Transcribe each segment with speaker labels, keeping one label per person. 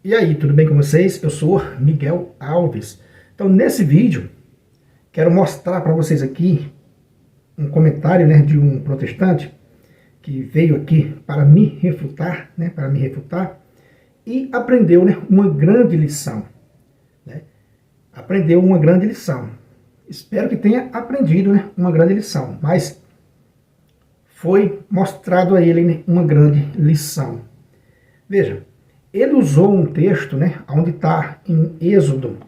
Speaker 1: E aí, tudo bem com vocês? Eu sou Miguel Alves. Então, nesse vídeo, quero mostrar para vocês aqui um comentário, de um protestante que veio aqui para me refutar, e aprendeu, uma grande lição. Aprendeu uma grande lição. Espero que tenha aprendido, uma grande lição, mas foi mostrado a ele, uma grande lição. Veja, ele usou um texto, onde está em Êxodo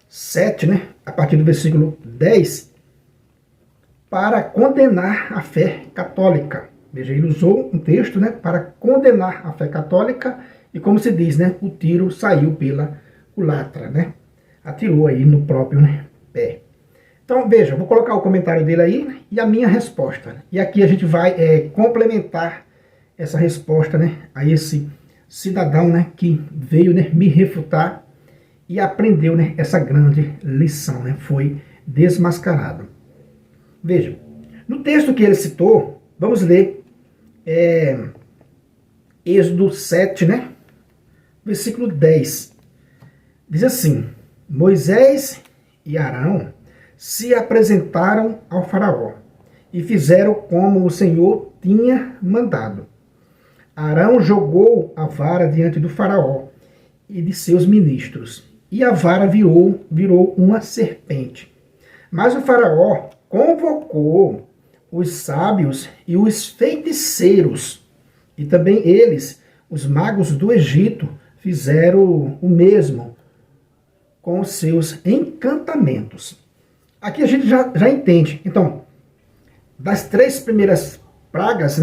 Speaker 1: 7, a partir do versículo 10, para condenar a fé católica. Veja, ele usou um texto, para condenar a fé católica, e como se diz, o tiro saiu pela culatra, atirou aí no próprio pé. Então, veja, vou colocar o comentário dele aí e a minha resposta. E aqui a gente vai complementar essa resposta, a esse cidadão, que veio, me refutar e aprendeu, essa grande lição, foi desmascarado. Veja, no texto que ele citou, vamos ler Êxodo 7, versículo 10. Diz assim: Moisés e Arão se apresentaram ao faraó e fizeram como o Senhor tinha mandado. Arão jogou a vara diante do faraó e de seus ministros, e a vara virou uma serpente. Mas o faraó convocou os sábios e os feiticeiros, e também eles, os magos do Egito, fizeram o mesmo com os seus encantamentos. Aqui a gente já entende. Então, das 3 primeiras pragas,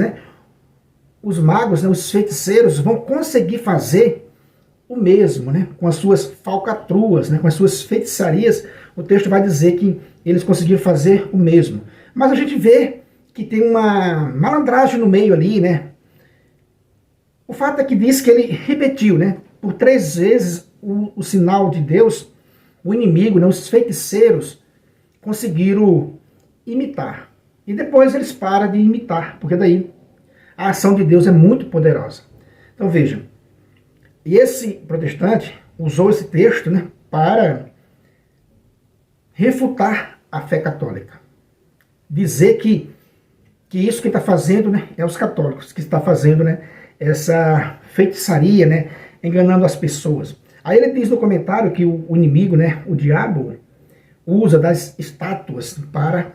Speaker 1: os magos, os feiticeiros vão conseguir fazer o mesmo, com as suas falcatruas, com as suas feitiçarias. O texto vai dizer que eles conseguiram fazer o mesmo. Mas a gente vê que tem uma malandragem no meio ali, O fato é que diz que ele repetiu, por 3 vezes o sinal de Deus. O inimigo, os feiticeiros, conseguiram imitar. E depois eles param de imitar, porque daí a ação de Deus é muito poderosa. Então veja, e esse protestante usou esse texto, para refutar a fé católica. Dizer que isso que está fazendo, é os católicos, que está fazendo, essa feitiçaria, enganando as pessoas. Aí ele diz no comentário que o inimigo, o diabo, usa das estátuas para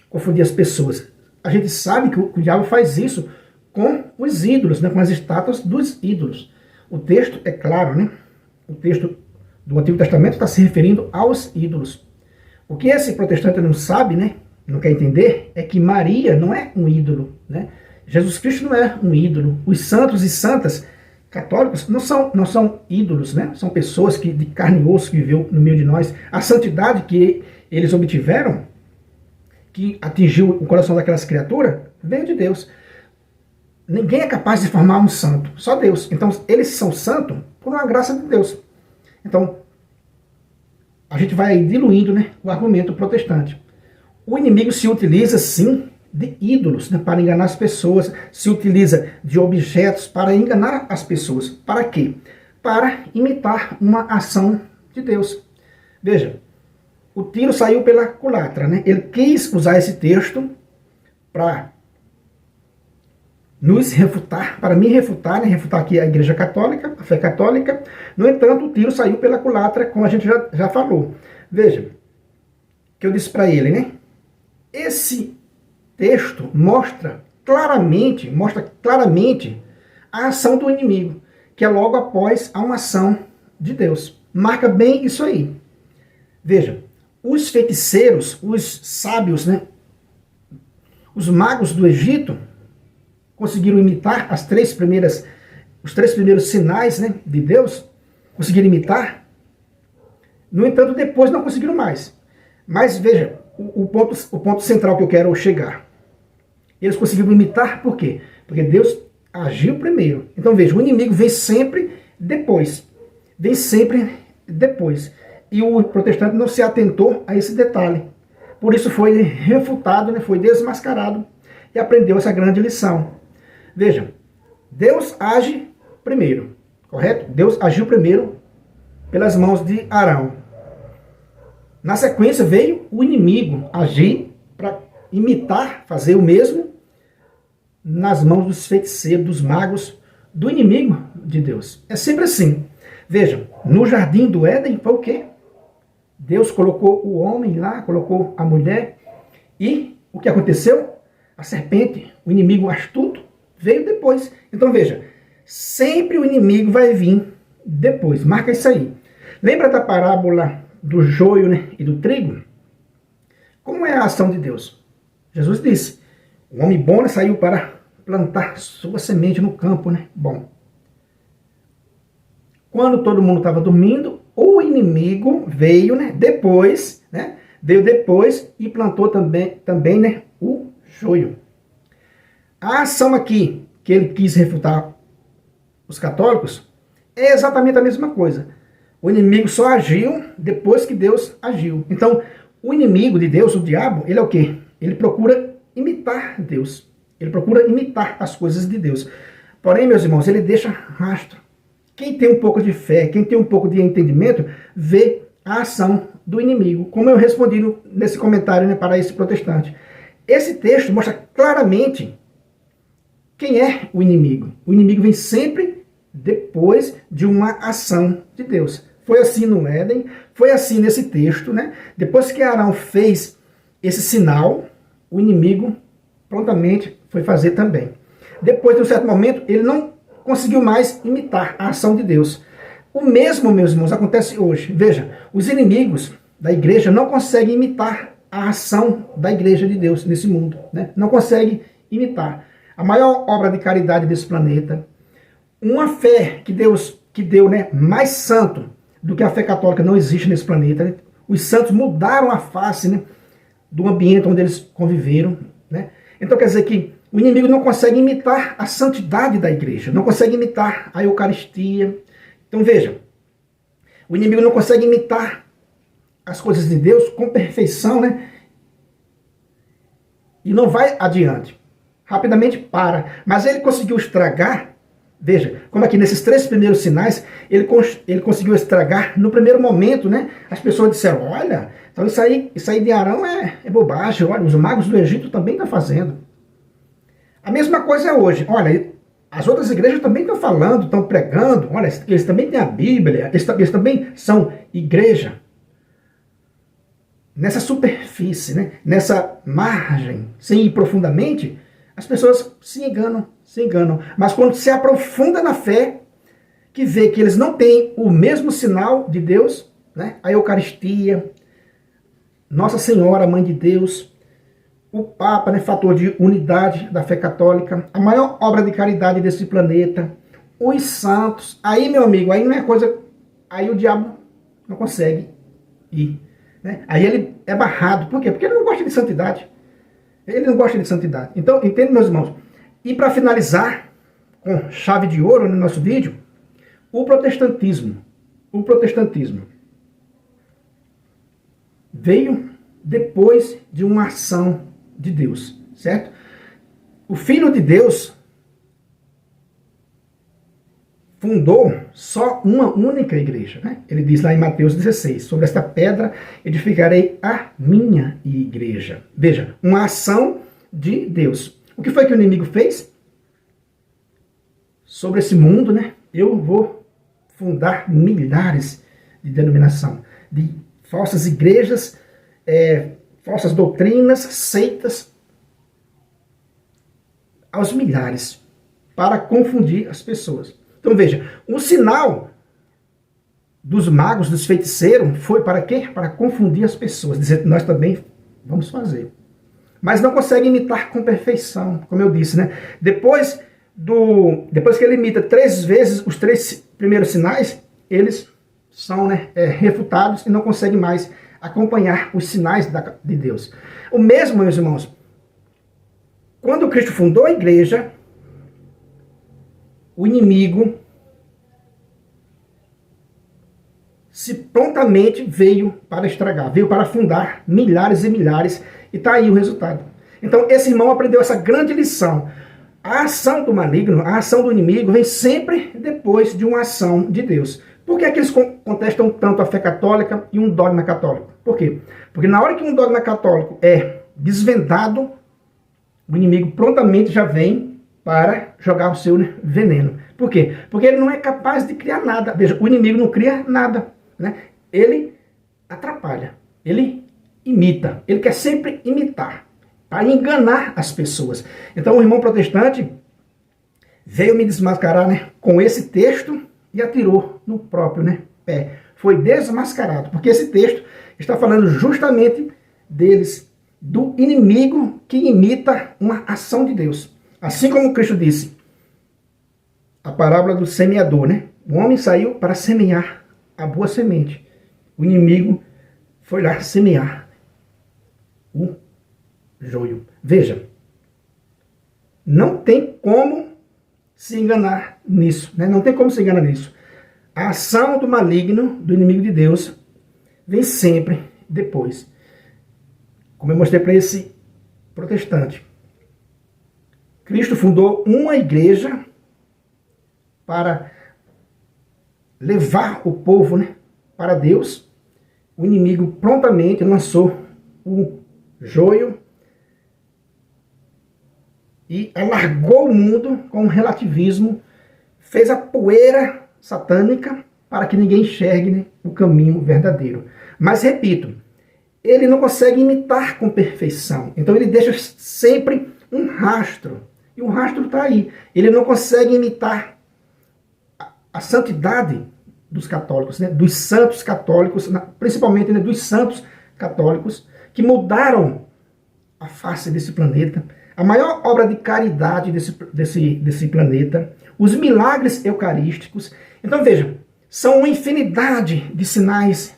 Speaker 1: confundir as pessoas. A gente sabe que o diabo faz isso com os ídolos, com as estátuas dos ídolos. O texto é claro, O texto do Antigo Testamento está se referindo aos ídolos. O que esse protestante não sabe, não quer entender, é que Maria não é um ídolo, Jesus Cristo não é um ídolo. Os santos e santas católicos não são ídolos, São pessoas de carne e osso que viveu no meio de nós. A santidade que eles obtiveram, que atingiu o coração daquelas criaturas, veio de Deus. Ninguém é capaz de formar um santo, só Deus. Então, eles são santos por uma graça de Deus. Então, a gente vai diluindo, o argumento protestante. O inimigo se utiliza, sim, de ídolos, para enganar as pessoas, se utiliza de objetos para enganar as pessoas. Para quê? Para imitar uma ação de Deus. Veja, o tiro saiu pela culatra, Ele quis usar esse texto para nos refutar, para me refutar, refutar aqui a Igreja Católica, a fé católica. No entanto, o tiro saiu pela culatra, como a gente já falou. Veja, que eu disse para ele, esse texto mostra claramente a ação do inimigo, que é logo após a uma ação de Deus. Marca bem isso aí. Veja, os feiticeiros, os sábios, os magos do Egito, conseguiram imitar os 3 primeiros sinais, de Deus, conseguiram imitar. No entanto, depois não conseguiram mais. Mas veja, o ponto central que eu quero chegar. Eles conseguiram imitar por quê? Porque Deus agiu primeiro. Então veja, o inimigo vem sempre depois. E o protestante não se atentou a esse detalhe. Por isso foi refutado, foi desmascarado e aprendeu essa grande lição. Veja, Deus age primeiro. correto? Deus agiu primeiro pelas mãos de Arão. Na sequência veio o inimigo agir para imitar, fazer o mesmo nas mãos dos feiticeiros, dos magos, do inimigo de Deus. É sempre assim. Vejam, no jardim do Éden foi o quê? Deus colocou o homem lá, colocou a mulher, e o que aconteceu? A serpente, o inimigo astuto, veio depois. Então veja, sempre o inimigo vai vir depois. Marca isso aí. Lembra da parábola do joio, né, e do trigo? Como é a ação de Deus? Jesus disse, o homem bom, né, saiu para plantar sua semente no campo, né? Bom. Quando todo mundo estava dormindo, o inimigo veio, né, depois, né? Veio depois e plantou também, né, o joio. A ação aqui que ele quis refutar os católicos é exatamente a mesma coisa. O inimigo só agiu depois que Deus agiu. Então, o inimigo de Deus, o diabo, ele é o quê? Ele procura imitar Deus. Ele procura imitar as coisas de Deus. Porém, meus irmãos, ele deixa rastro. Quem tem um pouco de fé, quem tem um pouco de entendimento, vê a ação do inimigo. Como eu respondi nesse comentário, né, para esse protestante. Esse texto mostra claramente quem é o inimigo. O inimigo vem sempre depois de uma ação de Deus. Foi assim no Éden, foi assim nesse texto, né? Depois que Arão fez esse sinal, o inimigo prontamente foi fazer também. Depois de um certo momento, ele não conseguiu mais imitar a ação de Deus. O mesmo, meus irmãos, acontece hoje. Veja, os inimigos da igreja não conseguem imitar a ação da igreja de Deus nesse mundo, né? Não conseguem imitar. A maior obra de caridade desse planeta, uma fé que deu, né, mais santo do que a fé católica não existe nesse planeta, né? Os santos mudaram a face, né, do ambiente onde eles conviveram, né? Então quer dizer que o inimigo não consegue imitar a santidade da igreja, não consegue imitar a Eucaristia. Então veja, o inimigo não consegue imitar as coisas de Deus com perfeição, né? E não vai adiante. Rapidamente para. Mas ele conseguiu estragar, veja, como aqui nesses 3 primeiros sinais, ele conseguiu estragar no primeiro momento, né? As pessoas disseram, olha, então isso aí de Arão é bobagem, olha, os magos do Egito também estão fazendo. A mesma coisa é hoje, olha, as outras igrejas também estão falando, estão pregando, olha, eles também têm a Bíblia, eles também são igreja. Nessa superfície, né? Nessa margem, sem ir profundamente, as pessoas se enganam. Mas quando se aprofunda na fé, que vê que eles não têm o mesmo sinal de Deus, né? A Eucaristia, Nossa Senhora, Mãe de Deus, o Papa, né, fator de unidade da fé católica, a maior obra de caridade desse planeta, os santos. Aí, meu amigo, aí não é coisa... Aí o diabo não consegue ir, né? Aí ele é barrado. Por quê? Porque ele não gosta de santidade. Ele não gosta de santidade. Então, entende, meus irmãos? E para finalizar, com chave de ouro no nosso vídeo, o protestantismo. O protestantismo veio depois de uma ação de Deus, certo? O Filho de Deus fundou só uma única igreja, né? Ele diz lá em Mateus 16, sobre esta pedra edificarei a minha igreja. Veja, uma ação de Deus. O que foi que o inimigo fez? Sobre esse mundo, né? Eu vou fundar milhares de denominação, de falsas igrejas, falsas doutrinas, seitas, aos milhares, para confundir as pessoas. Então veja, o sinal dos magos, dos feiticeiros, foi para quê? Para confundir as pessoas, dizer que nós também vamos fazer. Mas não consegue imitar com perfeição, como eu disse, né? Depois que ele imita 3 vezes os 3 primeiros sinais, eles são, né, refutados e não conseguem mais acompanhar os sinais de Deus. O mesmo, meus irmãos, quando Cristo fundou a igreja, o inimigo prontamente veio para estragar, veio para afundar milhares e milhares, e está aí o resultado. Então esse irmão aprendeu essa grande lição. A ação do maligno, a ação do inimigo, vem sempre depois de uma ação de Deus. Por que é que eles contestam tanto a fé católica e um dogma católico? Por quê? Porque na hora que um dogma católico é desvendado, o inimigo prontamente já vem para jogar o seu veneno. Por quê? Porque ele não é capaz de criar nada. Veja, o inimigo não cria nada, né? Ele atrapalha, ele imita, ele quer sempre imitar, para enganar as pessoas. Então o irmão protestante veio me desmascarar, né, com esse texto e atirou no próprio pé. Foi desmascarado, porque esse texto está falando justamente deles, do inimigo que imita uma ação de Deus. Assim como Cristo disse, a parábola do semeador, né? O homem saiu para semear a boa semente. O inimigo foi lá semear o joio. Veja, não tem como se enganar nisso, né? Não tem como se enganar nisso. A ação do maligno, do inimigo de Deus, vem sempre depois. Como eu mostrei para esse protestante. Cristo fundou uma igreja para levar o povo, né, para Deus. O inimigo prontamente lançou o joio e alargou o mundo com o relativismo, fez a poeira satânica para que ninguém enxergue, né, o caminho verdadeiro. Mas, repito, ele não consegue imitar com perfeição. Então ele deixa sempre um rastro. E o rastro está aí. Ele não consegue imitar a santidade dos católicos, né, dos santos católicos, principalmente, né, dos santos católicos, que mudaram a face desse planeta, a maior obra de caridade desse planeta, os milagres eucarísticos. Então veja, são uma infinidade de sinais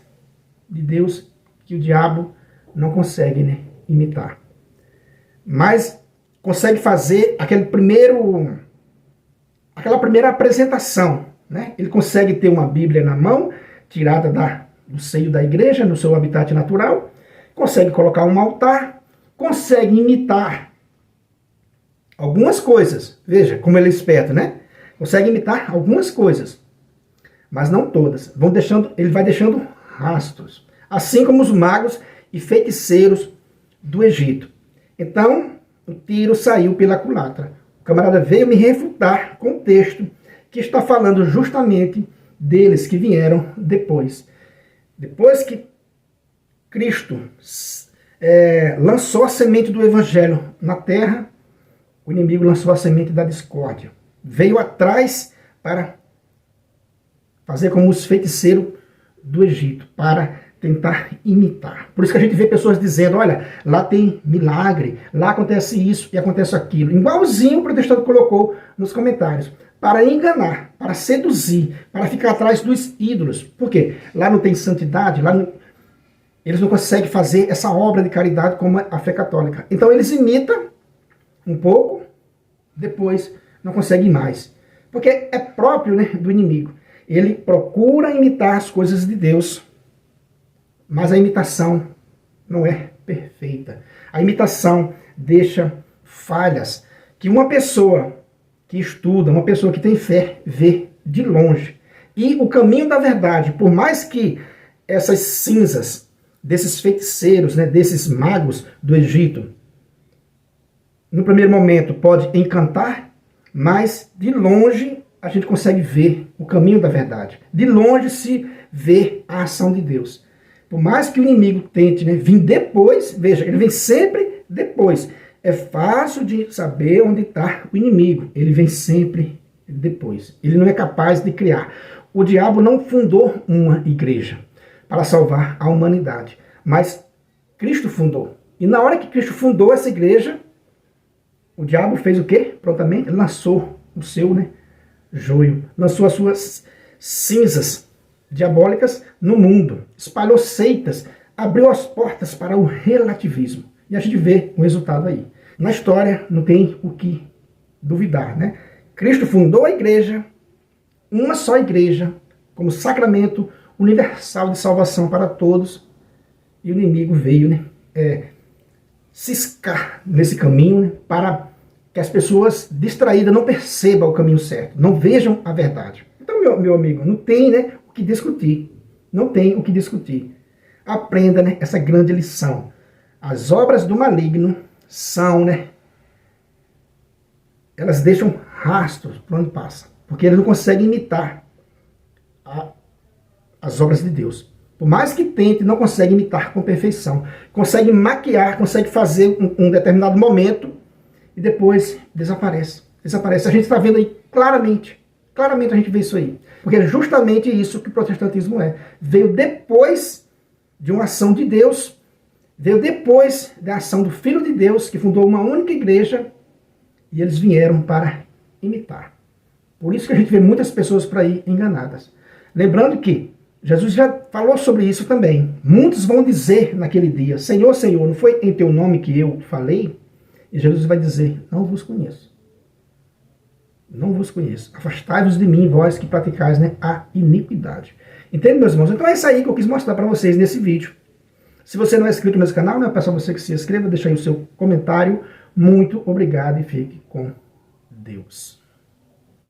Speaker 1: de Deus que o diabo não consegue, né, imitar. Mas consegue fazer aquela primeira apresentação, né? Ele consegue ter uma Bíblia na mão, tirada do seio da igreja, no seu habitat natural, consegue colocar um altar, consegue imitar algumas coisas. Veja como ele é esperto, né? Consegue imitar algumas coisas, mas não todas. Ele vai deixando rastros, assim como os magos e feiticeiros do Egito. Então, o tiro saiu pela culatra. O camarada veio me refutar com o texto que está falando justamente deles que vieram depois. Depois que Cristo lançou a semente do evangelho na terra, o inimigo lançou a semente da discórdia. Veio atrás para fazer como os feiticeiros do Egito, para tentar imitar. Por isso que a gente vê pessoas dizendo, olha, lá tem milagre, lá acontece isso e acontece aquilo. Igualzinho o protestante colocou nos comentários. Para enganar, para seduzir, para ficar atrás dos ídolos. Por quê? Lá não tem santidade, eles não conseguem fazer essa obra de caridade como a fé católica. Então eles imitam um pouco, depois não conseguem mais. Porque é próprio, né, do inimigo. Ele procura imitar as coisas de Deus, mas a imitação não é perfeita. A imitação deixa falhas que uma pessoa que estuda, uma pessoa que tem fé, vê de longe. E o caminho da verdade, por mais que essas cinzas desses feiticeiros, né, desses magos do Egito, no primeiro momento pode encantar, mas de longe a gente consegue ver o caminho da verdade. De longe se vê a ação de Deus. Por mais que o inimigo tente, né, vir depois, veja, ele vem sempre depois. É fácil de saber onde está o inimigo. Ele vem sempre depois. Ele não é capaz de criar. O diabo não fundou uma igreja para salvar a humanidade, mas Cristo fundou. E na hora que Cristo fundou essa igreja, o diabo fez o quê? Prontamente lançou o seu, né, joio, lançou as suas cinzas diabólicas no mundo, espalhou seitas, abriu as portas para o relativismo. E a gente vê o resultado aí. Na história não tem o que duvidar, né? Cristo fundou a igreja, uma só igreja, como sacramento universal de salvação para todos, e o inimigo veio, né, ciscar nesse caminho, né, para que as pessoas distraídas não percebam o caminho certo, não vejam a verdade. Então, meu amigo, não tem, né, o que discutir. Não tem o que discutir. Aprenda, né, essa grande lição. As obras do maligno são, né, elas deixam rastros por onde passa, porque eles não conseguem imitar as obras de Deus. Por mais que tente, não consegue imitar com perfeição. Consegue maquiar, consegue fazer um determinado momento e depois desaparece. Desaparece. A gente está vendo aí claramente. Claramente a gente vê isso aí. Porque é justamente isso que o protestantismo é. Veio depois de uma ação de Deus, veio depois da ação do Filho de Deus, que fundou uma única igreja, e eles vieram para imitar. Por isso que a gente vê muitas pessoas por aí enganadas. Lembrando que Jesus já falou sobre isso também. Muitos vão dizer naquele dia, Senhor, Senhor, não foi em teu nome que eu falei? E Jesus vai dizer, não vos conheço. Não vos conheço. Afastai-vos de mim, vós que praticais, né, a iniquidade. Entende, meus irmãos? Então é isso aí que eu quis mostrar para vocês nesse vídeo. Se você não é inscrito nesse canal, né, eu peço a você que se inscreva, deixe aí o seu comentário. Muito obrigado e fique com Deus.